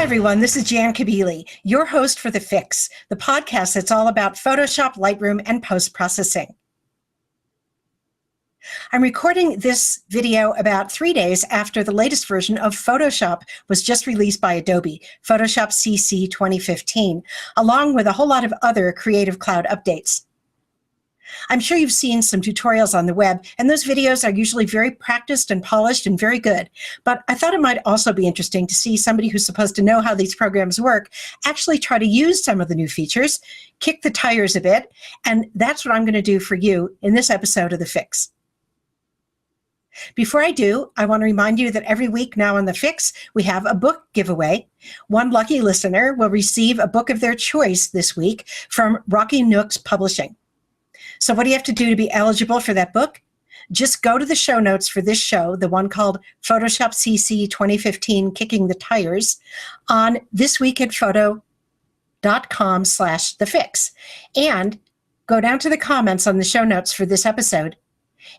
everyone, this is Jan Kabili, your host for TheFIX, the podcast that's all about Photoshop, Lightroom, and post-processing. I'm recording this video about 3 days after the latest version of Photoshop was just released by Adobe, Photoshop CC 2015, along with a whole lot of other Creative Cloud updates. I'm sure you've seen some tutorials on the web, and those videos are usually very practiced and polished and very good. But I thought it might also be interesting to see somebody who's supposed to know how these programs work actually try to use some of the new features, kick the tires a bit, and that's what I'm going to do for you in this episode of TheFIX. Before I do, I want to remind you that every week now on TheFIX, we have a book giveaway. One lucky listener will receive a book of their choice this week from Rocky Nooks Publishing. So what do you have to do to be eligible for that book? Just go to the show notes for this show, the one called Photoshop CC 2015 Kicking the Tires, on thisweekatphoto.com/thefix, and go down to the comments on the show notes for this episode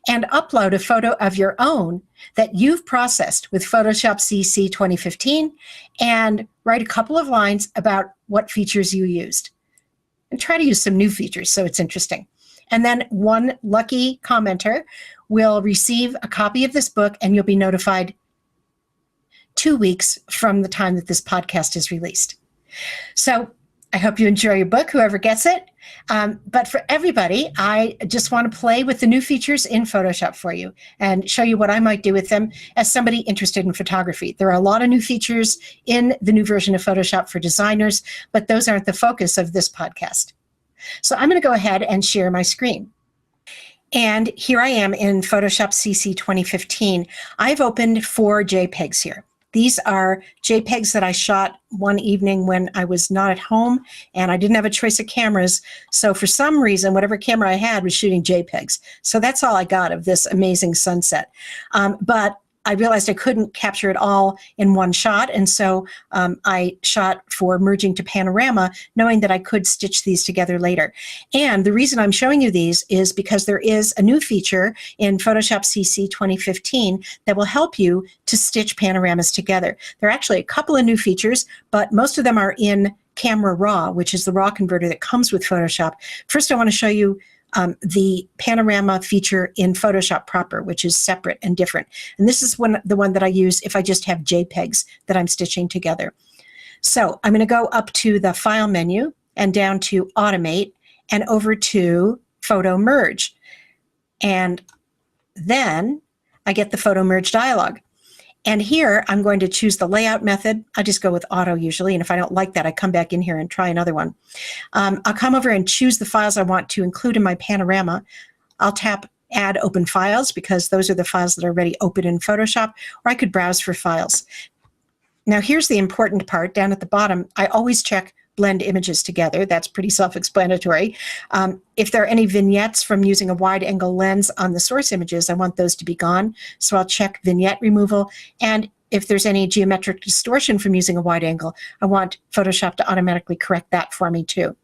and upload a photo of your own that you've processed with Photoshop CC 2015 and write a couple of lines about what features you used. And try to use some new features so it's interesting. And then one lucky commenter will receive a copy of this book, and you'll be notified 2 weeks from the time that this podcast is released. So I hope you enjoy your book, whoever gets it. But for everybody, I just want to play with the new features in Photoshop for you and show you what I might do with them as somebody interested in photography. There are a lot of new features in the new version of Photoshop for designers, but those aren't the focus of this podcast. So I'm going to go ahead and share my screen. And here I am in Photoshop CC 2015. I've opened 4 JPEGs here. These are JPEGs that I shot one evening when I was not at home and I didn't have a choice of cameras. So for some reason, whatever camera I had was shooting JPEGs. So that's all I got of this amazing sunset. But I realized I couldn't capture it all in one shot, and so I shot for merging to panorama, knowing that I could stitch these together later. And the reason I'm showing you these is because there is a new feature in Photoshop CC 2015 that will help you to stitch panoramas together. There are actually a couple of new features, but most of them are in Camera Raw, which is the RAW converter that comes with Photoshop. First, I want to show you the panorama feature in Photoshop proper, which is separate and different. And this is the one that I use if I just have JPEGs that I'm stitching together. So I'm going to go up to the File menu and down to Automate and over to Photo Merge. And then I get the Photo Merge dialog. And here I'm going to choose the layout method. I just go with auto usually, and if I don't like that, I come back in here and try another one. I'll come over and choose the files I want to include in my panorama. I'll tap Add Open Files because those are the files that are already open in Photoshop, or I could browse for files. Now here's the important part. Down at the bottom, I always check blend images together. That's pretty self-explanatory. If there are any vignettes from using a wide-angle lens on the source images, I want those to be gone. So I'll check vignette removal. And if there's any geometric distortion from using a wide angle, I want Photoshop to automatically correct that for me too.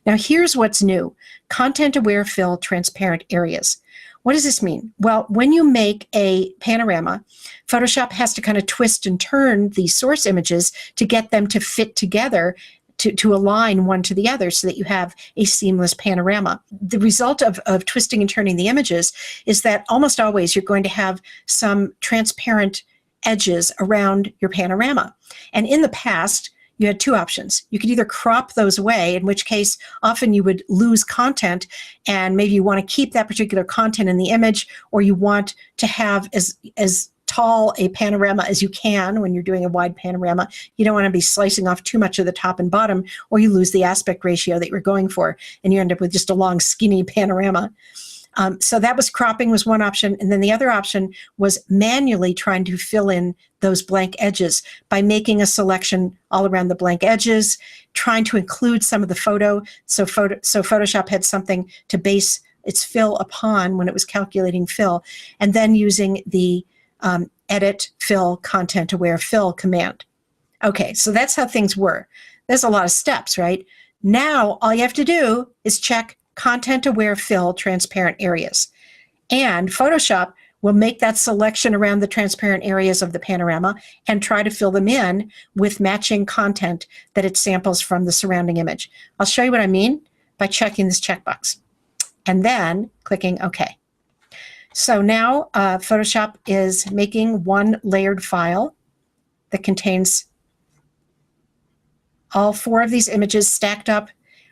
Now here's what's new. Content-aware fill transparent areas. What does this mean? Well, when you make a panorama, Photoshop has to kind of twist and turn these source images to get them to fit together, to align one to the other so that you have a seamless panorama. The result of twisting and turning the images is that almost always you're going to have some transparent edges around your panorama. And in the past, you had 2 options. You could either crop those away, in which case often you would lose content and maybe you want to keep that particular content in the image, or you want to have as tall a panorama as you can when you're doing a wide panorama. You don't want to be slicing off too much of the top and bottom, or you lose the aspect ratio that you're going for, and you end up with just a long, skinny panorama. So that was cropping was one option, and then the other option was manually trying to fill in those blank edges by making a selection all around the blank edges, trying to include some of the photo, so Photoshop had something to base its fill upon when it was calculating fill, and then using the edit, fill, content-aware fill command. Okay, so that's how things were. There's a lot of steps, right? Now, all you have to do is check content-aware fill transparent areas. And Photoshop we'll make that selection around the transparent areas of the panorama and try to fill them in with matching content that it samples from the surrounding image. I'll show you what I mean by checking this checkbox and then clicking OK. So now Photoshop is making one layered file that contains all 4 of these images stacked up,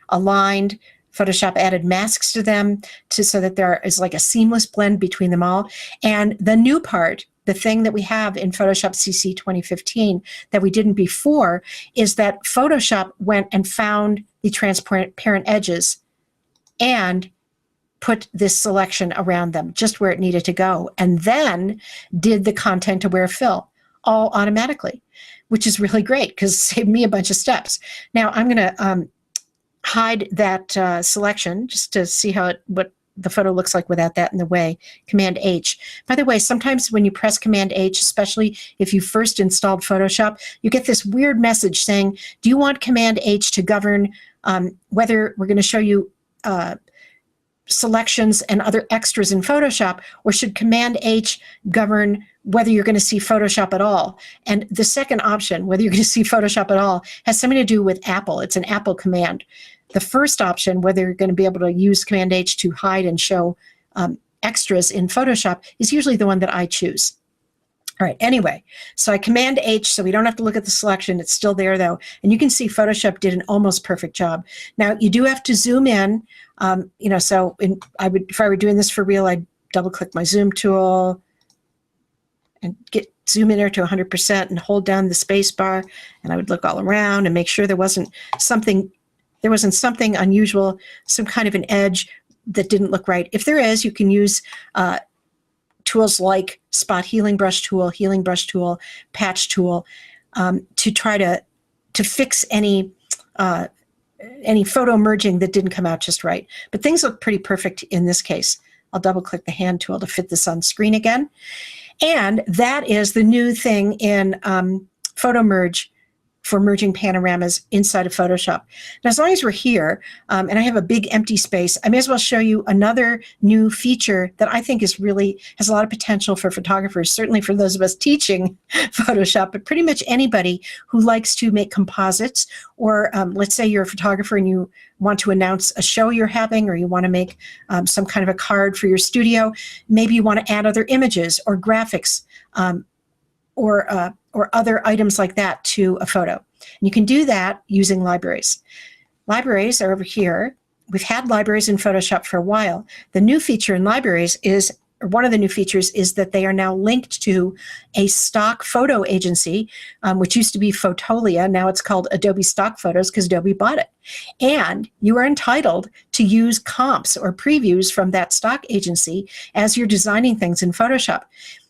aligned. Photoshop added masks to them so that there is like a seamless blend between them all. And the new part, the thing that we have in Photoshop CC 2015 that we didn't before, is that Photoshop went and found the transparent edges and put this selection around them just where it needed to go, and then did the content aware fill all automatically, which is really great because it saved me a bunch of steps. Now I'm going to hide that selection just to see what the photo looks like without that in the way. Command H. By the way, sometimes when you press Command H, especially if you first installed Photoshop, you get this weird message saying, do you want Command H to govern whether we're going to show you selections and other extras in Photoshop, or should Command H govern whether you're going to see Photoshop at all? And the second option, whether you're going to see Photoshop at all, has something to do with Apple. It's an Apple command. The first option, whether you're going to be able to use Command H to hide and show extras in Photoshop, is usually the one that I choose. All right, anyway, so I Command H so we don't have to look at the selection. It's still there though. And you can see Photoshop did an almost perfect job. Now you do have to zoom in, so if I were doing this for real, I'd double click my zoom tool and zoom in there to 100% and hold down the space bar, and I would look all around and make sure there wasn't something unusual, some kind of an edge that didn't look right. If there is, you can use tools like Spot Healing Brush Tool, Patch Tool, to try to fix any photo merging that didn't come out just right. But things look pretty perfect in this case. I'll double click the hand tool to fit this on screen again. And that is the new thing in Photo Merge for merging panoramas inside of Photoshop. Now, as long as we're here, and I have a big empty space, I may as well show you another new feature that I think has a lot of potential for photographers, certainly for those of us teaching Photoshop, but pretty much anybody who likes to make composites, or let's say you're a photographer and you want to announce a show you're having, or you want to make some kind of a card for your studio. Maybe you want to add other images or graphics, or other items like that to a photo. And you can do that using libraries. Libraries are over here. We've had libraries in Photoshop for a while. The new feature in libraries one of the new features is that they are now linked to a stock photo agency, which used to be Fotolia. Now it's called Adobe Stock Photos because Adobe bought it. And you are entitled to use comps or previews from that stock agency as you're designing things in Photoshop.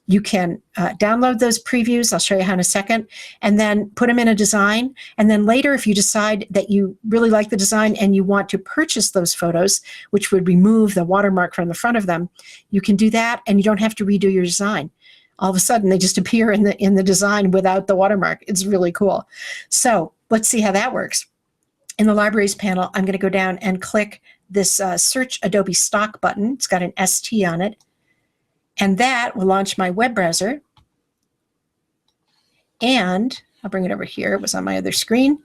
You can download those previews, I'll show you how in a second, and then put them in a design. And then later, if you decide that you really like the design and you want to purchase those photos, which would remove the watermark from the front of them, you can do that and you don't have to redo your design. All of a sudden, they just appear in the design without the watermark. It's really cool. So let's see how that works. In the Libraries panel, I'm going to go down and click this Search Adobe Stock button. It's got an ST on it. And that will launch my web browser. And I'll bring it over here. It was on my other screen.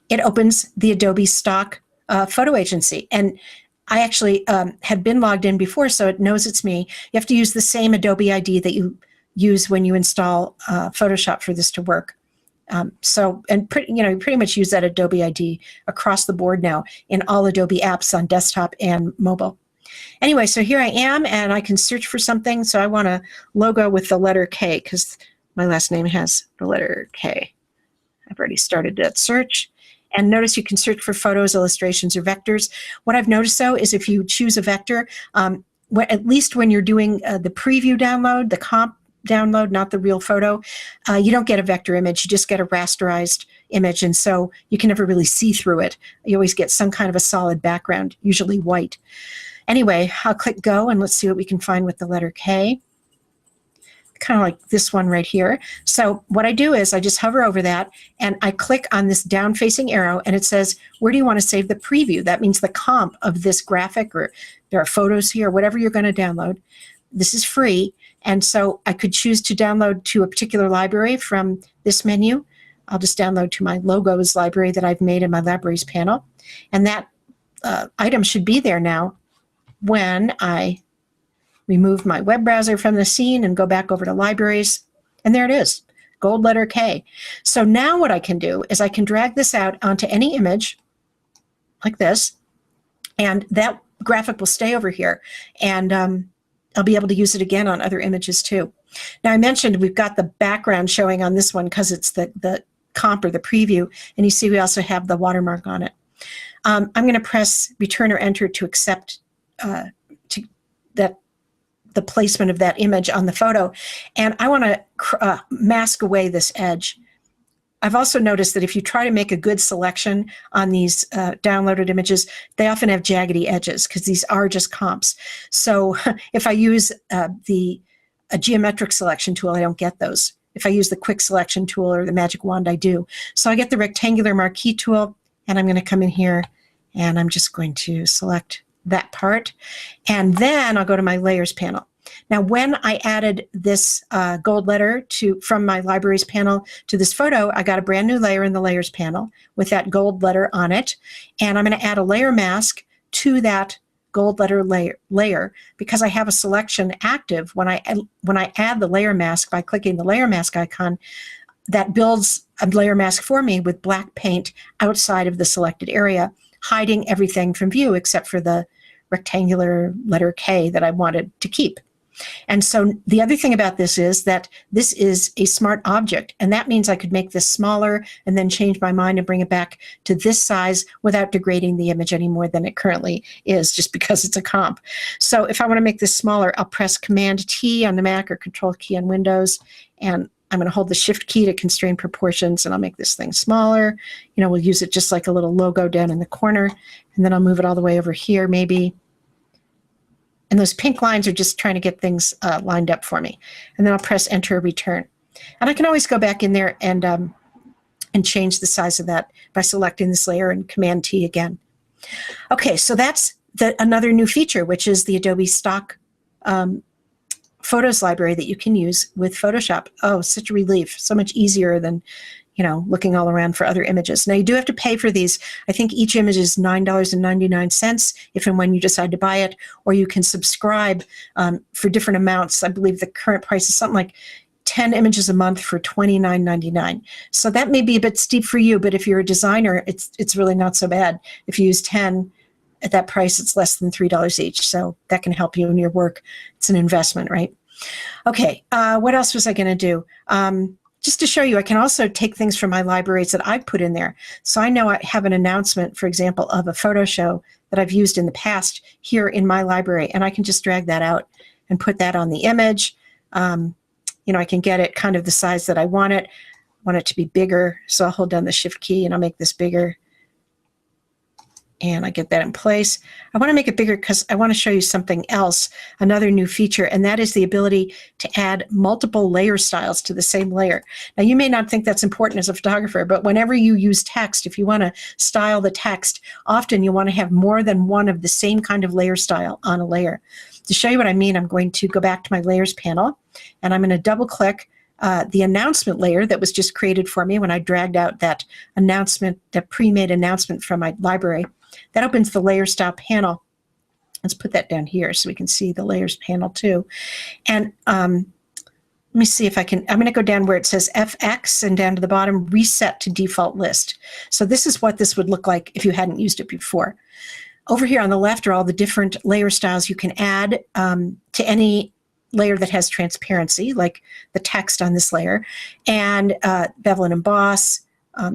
It opens the Adobe Stock Photo Agency. And I actually had been logged in before, so it knows it's me. You have to use the same Adobe ID that you use when you install Photoshop for this to work. You pretty much use that Adobe ID across the board now in all Adobe apps on desktop and mobile. Anyway, so here I am, and I can search for something. So I want a logo with the letter K because my last name has the letter K. I've already started that search. And notice you can search for photos, illustrations, or vectors. What I've noticed, though, is if you choose a vector, at least when you're doing the preview download, the comp download, not the real photo, you don't get a vector image. You just get a rasterized image, and so you can never really see through it. You always get some kind of a solid background, usually white. Anyway, I'll click go, and let's see what we can find with the letter K. Kind of like this one right here. So what I do is I just hover over that, and I click on this down-facing arrow, and it says, where do you want to save the preview? That means the comp of this graphic, or there are photos here, whatever you're going to download. this is free. And so I could choose to download to a particular library from this menu. I'll just download to my logos library that I've made in my libraries panel. And that item should be there now when I remove my web browser from the scene and go back over to libraries. And there it is, gold letter K. So now what I can do is I can drag this out onto any image like this, and that graphic will stay over here. And I'll be able to use it again on other images too. Now I mentioned we've got the background showing on this one because it's the comp or the preview, and you see we also have the watermark on it. I'm going to press return or enter to accept the placement of that image on the photo, and I want to mask away this edge. I've also noticed that if you try to make a good selection on these downloaded images, they often have jaggedy edges because these are just comps. So if I use a geometric selection tool, I don't get those. If I use the quick selection tool or the magic wand, I do. So I get the rectangular marquee tool, and I'm going to come in here, and I'm just going to select that part. And then I'll go to my layers panel. Now, when I added this gold letter from my libraries panel to this photo, I got a brand new layer in the layers panel with that gold letter on it. And I'm going to add a layer mask to that gold letter layer because I have a selection active. When I add the layer mask by clicking the layer mask icon, that builds a layer mask for me with black paint outside of the selected area, hiding everything from view except for the rectangular letter K that I wanted to keep. And so the other thing about this is that this is a smart object, and that means I could make this smaller and then change my mind and bring it back to this size without degrading the image any more than it currently is, just because it's a comp. So if I want to make this smaller, I'll press Command T on the Mac or Control key on Windows, and I'm going to hold the Shift key to constrain proportions, and I'll make this thing smaller. You know, we'll use it just like a little logo down in the corner, and then I'll move it all the way over here maybe. And those pink lines are just trying to get things lined up for me. And then I'll press Enter or Return. And I can always go back in there and change the size of that by selecting this layer and Command T again. Okay, so that's another new feature, which is the Adobe stock photos library that you can use with Photoshop. Oh, such a relief. So much easier than, you know, looking all around for other images. Now, you do have to pay for these. I think each image is $9.99 if and when you decide to buy it, or you can subscribe for different amounts. I believe the current price is something like 10 images a month for $29.99. So that may be a bit steep for you, but if you're a designer, it's really not so bad. If you use 10 at that price, it's less than $3 each. So that can help you in your work. It's an investment, right? Okay, what else was I going to do? Just to show you, I can also take things from my libraries that I've put in there. So I know I have an announcement, for example, of a photo show that I've used in the past here in my library, and I can just drag that out and put that on the image. You know, I can get it kind of the size that I want it. I want it to be bigger, so I'll hold down the Shift key and I'll make this bigger. And I get that in place. I want to make it bigger because I want to show you something else, another new feature, and that is the ability to add multiple layer styles to the same layer. Now, you may not think that's important as a photographer, but whenever you use text, if you want to style the text, often you want to have more than one of the same kind of layer style on a layer. To show you what I mean, I'm going to go back to my layers panel, and I'm going to double click the announcement layer that was just created for me when I dragged out that announcement, that pre-made announcement from my library. That opens the layer style panel. Let's put that down here so we can see the layers panel too. And let me see if I can, I'm going to go down where it says FX and down to the bottom, reset to default list. So this is what this would look like if you hadn't used it before. Over here on the left are all the different layer styles you can add to any layer that has transparency, like the text on this layer, and bevel and emboss,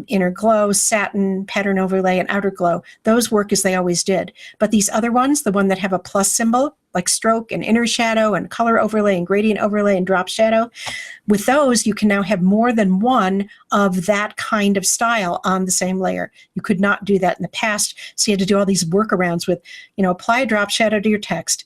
inner glow, satin, pattern overlay, and outer glow. Those work as they always did. But these other ones, the one that have a plus symbol, like stroke and inner shadow and color overlay and gradient overlay and drop shadow, with those you can now have more than one of that kind of style on the same layer. You could not do that in the past, so you had to do all these workarounds with, you know, apply a drop shadow to your text,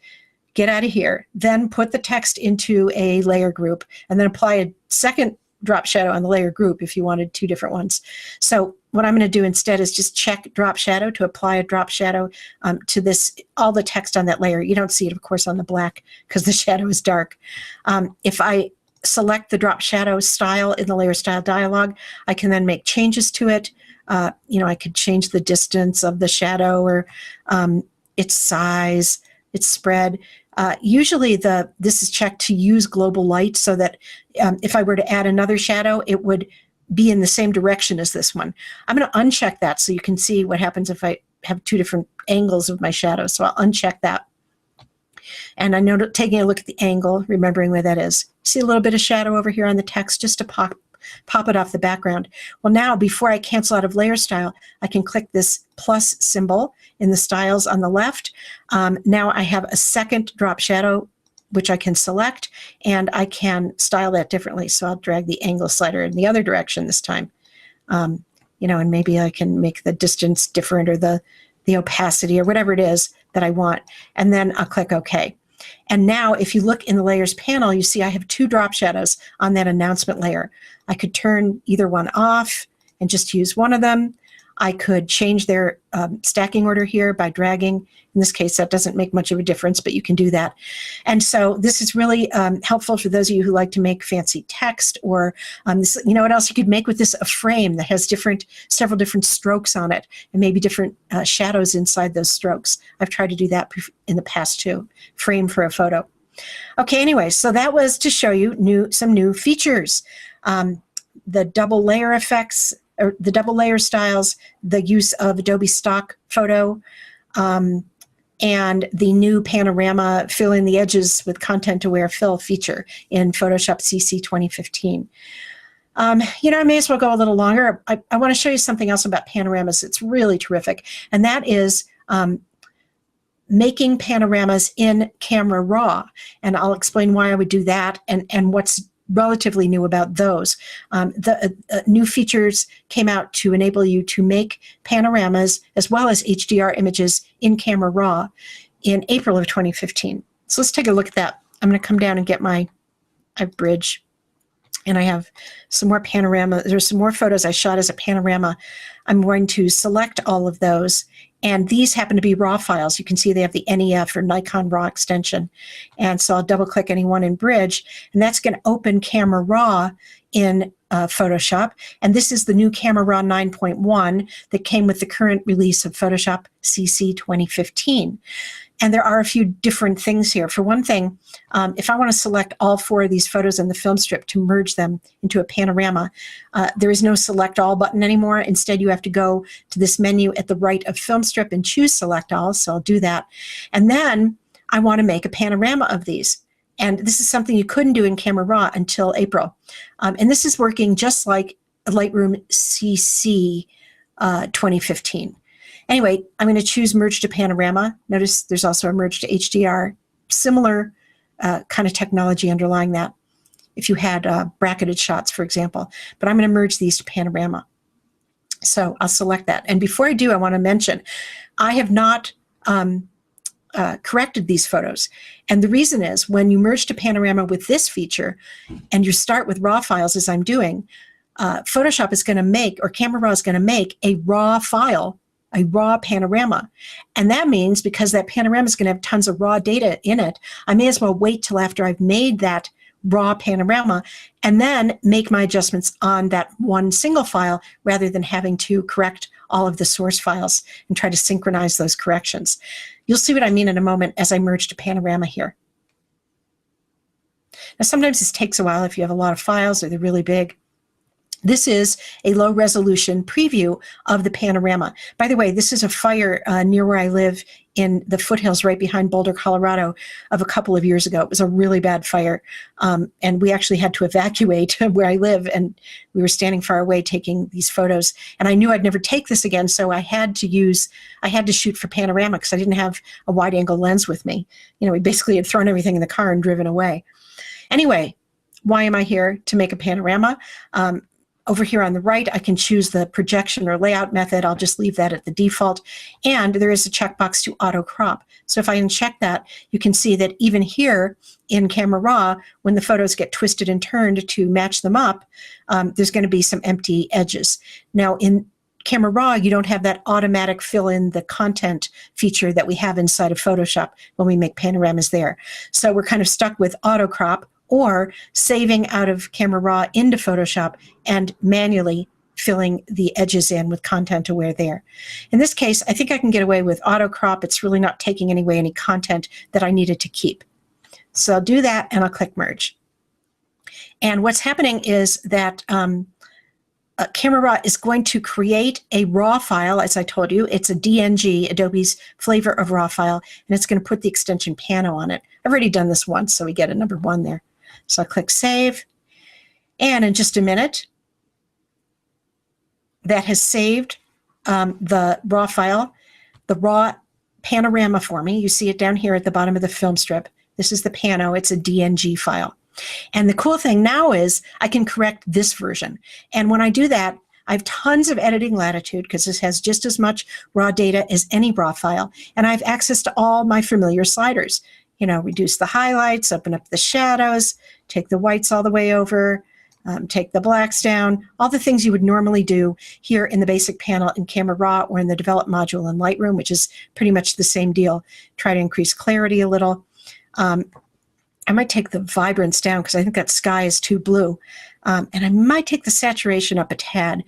get out of here, then put the text into a layer group, and then apply a second drop shadow on the layer group if you wanted 2 different ones. So what I'm going to do instead is just check drop shadow to apply a drop shadow to this, all the text on that layer. You don't see it, of course, on the black because the shadow is dark. If I select the drop shadow style in the layer style dialog, I can then make changes to it. I could change the distance of the shadow or its size, its spread. Usually this is checked to use global light so that if I were to add another shadow, it would be in the same direction as this one. I'm going to uncheck that so you can see what happens if I have 2 different angles of my shadow. So I'll uncheck that. And I know, taking a look at the angle, remembering where that is. See a little bit of shadow over here on the text just to pop it off the background. Well, now before I cancel out of layer style, I can click this plus symbol in the styles on the left. Now I have a second drop shadow, which I can select, and I can style that differently. So I'll drag the angle slider in the other direction this time. And maybe I can make the distance different or the opacity or whatever it is that I want. And then I'll click OK. And now if you look in the layers panel, you see I have 2 drop shadows on that announcement layer. I could turn either one off and just use one of them. I could change their stacking order here by dragging. In this case, that doesn't make much of a difference, but you can do that. And so this is really helpful for those of you who like to make fancy text, or you know what else you could make with this? A frame that has several different strokes on it, and maybe different shadows inside those strokes. I've tried to do that in the past too. Frame for a photo. Okay, anyway, so that was to show you some new features. The double layer effects, or the double layer styles, the use of Adobe stock photo, and the new panorama fill in the edges with content-aware fill feature in Photoshop CC 2015. I may as well go a little longer. I want to show you something else about panoramas. It's really terrific, and that is making panoramas in Camera Raw, and I'll explain why I would do that and what's relatively new about those. The new features came out to enable you to make panoramas as well as HDR images in Camera Raw in April of 2015. So let's take a look at that. I'm going to come down and get my bridge, and I have some more panorama. There's some more photos I shot as a panorama. I'm going to select all of those, and these happen to be RAW files. You can see they have the NEF or Nikon RAW extension. And so I'll double click any one in Bridge, and that's going to open Camera Raw in Photoshop. And this is the new Camera Raw 9.1 that came with the current release of Photoshop CC 2015. And there are a few different things here. For one thing, if I want to select all 4 of these photos in the film strip to merge them into a panorama, there is no select all button anymore. Instead, you have to go to this menu at the right of film strip and choose select all. So I'll do that. And then I want to make a panorama of these. And this is something you couldn't do in Camera Raw until April. And this is working just like Lightroom CC 2015. Anyway, I'm going to choose Merge to Panorama. Notice there's also a Merge to HDR, similar kind of technology underlying that, if you had bracketed shots, for example. But I'm going to merge these to Panorama. So I'll select that. And before I do, I want to mention, I have not corrected these photos. And the reason is, when you merge to Panorama with this feature, and you start with RAW files, as I'm doing, Photoshop is going to make, or Camera Raw is going to make a RAW file, a raw panorama. And that means, because that panorama is going to have tons of raw data in it, I may as well wait till after I've made that raw panorama and then make my adjustments on that one single file, rather than having to correct all of the source files and try to synchronize those corrections. You'll see what I mean in a moment as I merge to panorama here. Now, sometimes this takes a while if you have a lot of files or they're really big. This is a low resolution preview of the panorama. By the way, this is a fire near where I live in the foothills right behind Boulder, Colorado, of a couple of years ago. It was a really bad fire. And we actually had to evacuate where I live, and we were standing far away taking these photos. And I knew I'd never take this again, so I had to shoot for panorama because I didn't have a wide angle lens with me. We basically had thrown everything in the car and driven away. Anyway, why am I here? To make a panorama. Over here on the right, I can choose the projection or layout method. I'll just leave that at the default. And there is a checkbox to auto crop. So if I uncheck that, you can see that even here in Camera Raw, when the photos get twisted and turned to match them up, there's going to be some empty edges. Now in Camera Raw, you don't have that automatic fill in the content feature that we have inside of Photoshop when we make panoramas there. So we're kind of stuck with auto crop or saving out of Camera Raw into Photoshop and manually filling the edges in with content aware there. In this case, I think I can get away with auto crop. It's really not taking away any content that I needed to keep. So I'll do that and I'll click merge. And what's happening is that Camera Raw is going to create a raw file, as I told you. It's a DNG, Adobe's flavor of raw file, and it's going to put the extension Pano on it. I've already done this once, so we get a number 1 there. So I'll click save, and in just a minute, that has saved the raw file, the raw panorama for me. You see it down here at the bottom of the film strip. This is the Pano. It's a DNG file. And the cool thing now is I can correct this version. And when I do that, I have tons of editing latitude because this has just as much raw data as any raw file. And I have access to all my familiar sliders. You know, reduce the highlights, open up the shadows, take the whites all the way over, take the blacks down, all the things you would normally do here in the basic panel in Camera Raw or in the Develop module in Lightroom, which is pretty much the same deal. Try to increase clarity a little. I might take the vibrance down because I think that sky is too blue. And I might take the saturation up a tad,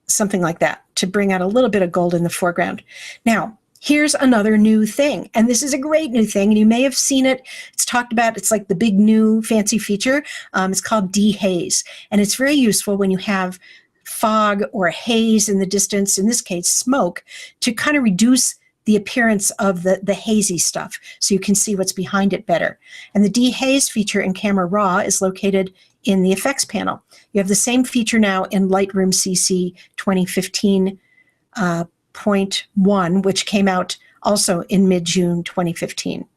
something like that, to bring out a little bit of gold in the foreground. Now, here's another new thing, and this is a great new thing, and you may have seen it. It's talked about. It's like the big new fancy feature. It's called dehaze, and it's very useful when you have fog or haze in the distance, in this case smoke, to kind of reduce the appearance of the hazy stuff so you can see what's behind it better. And the dehaze feature in Camera Raw is located in the effects panel. You have the same feature now in Lightroom CC 2015.1, which came out also in mid-June 2015.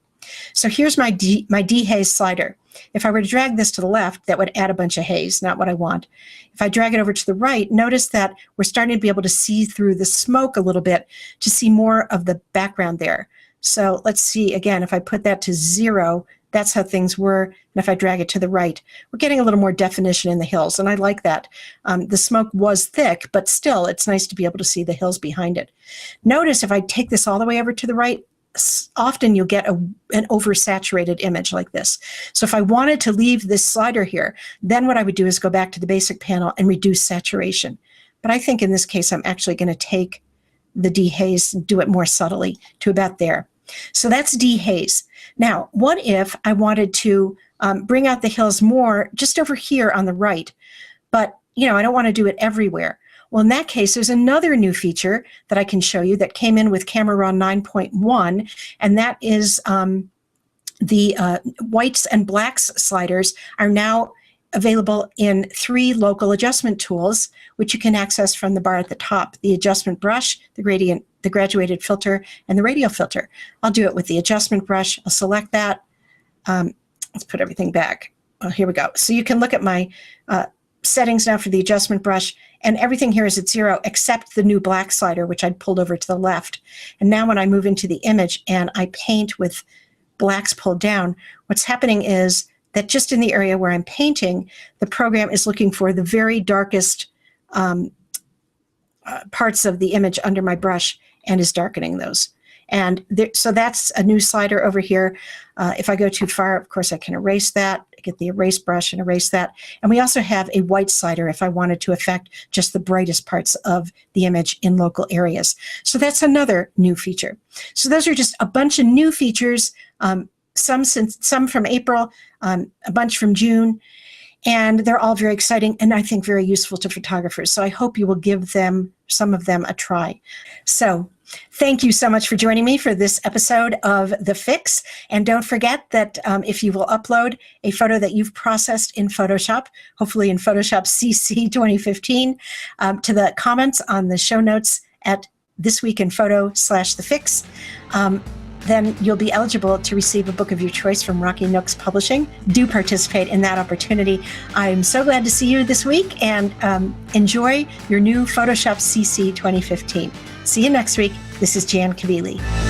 So here's my dehaze slider. If I were to drag this to the left, that would add a bunch of haze, not what I want. If I drag it over to the right, notice that we're starting to be able to see through the smoke a little bit to see more of the background there. So let's see, again, if I put that to 0, that's how things were. And if I drag it to the right, we're getting a little more definition in the hills, and I like that. The smoke was thick, but still, it's nice to be able to see the hills behind it. Notice if I take this all the way over to the right, often you'll get an oversaturated image like this. So if I wanted to leave this slider here, then what I would do is go back to the basic panel and reduce saturation. But I think in this case, I'm actually going to take the dehaze and do it more subtly to about there. So that's dehaze. Now, what if I wanted to bring out the hills more just over here on the right? But, you know, I don't want to do it everywhere. Well, in that case, there's another new feature that I can show you that came in with Camera Raw 9.1, and that is the whites and blacks sliders are now available in 3 local adjustment tools, which you can access from the bar at the top: the adjustment brush, the gradient, the graduated filter, and the radial filter. I'll do it with the adjustment brush. I'll select that. Let's put everything back. Well, here we go. So you can look at my settings now for the adjustment brush, and everything here is at 0 except the new black slider, which I'd pulled over to the left. And now when I move into the image and I paint with blacks pulled down, what's happening is that just in the area where I'm painting, the program is looking for the very darkest parts of the image under my brush and is darkening those. And so that's a new slider over here. If I go too far, of course, I can erase that, get the erase brush and erase that. And we also have a white slider if I wanted to affect just the brightest parts of the image in local areas. So that's another new feature. So those are just a bunch of new features, some from April, a bunch from June, and they're all very exciting and I think very useful to photographers. So I hope you will give some of them a try. So thank you so much for joining me for this episode of TheFIX. And don't forget that if you will upload a photo that you've processed in Photoshop, hopefully in Photoshop CC 2015, to the comments on the show notes at thisweekinphoto/TheFIX, then you'll be eligible to receive a book of your choice from Rocky Nooks Publishing. Do participate in that opportunity. I'm so glad to see you this week, and enjoy your new Photoshop CC 2015. See you next week. This is Jan Kabili.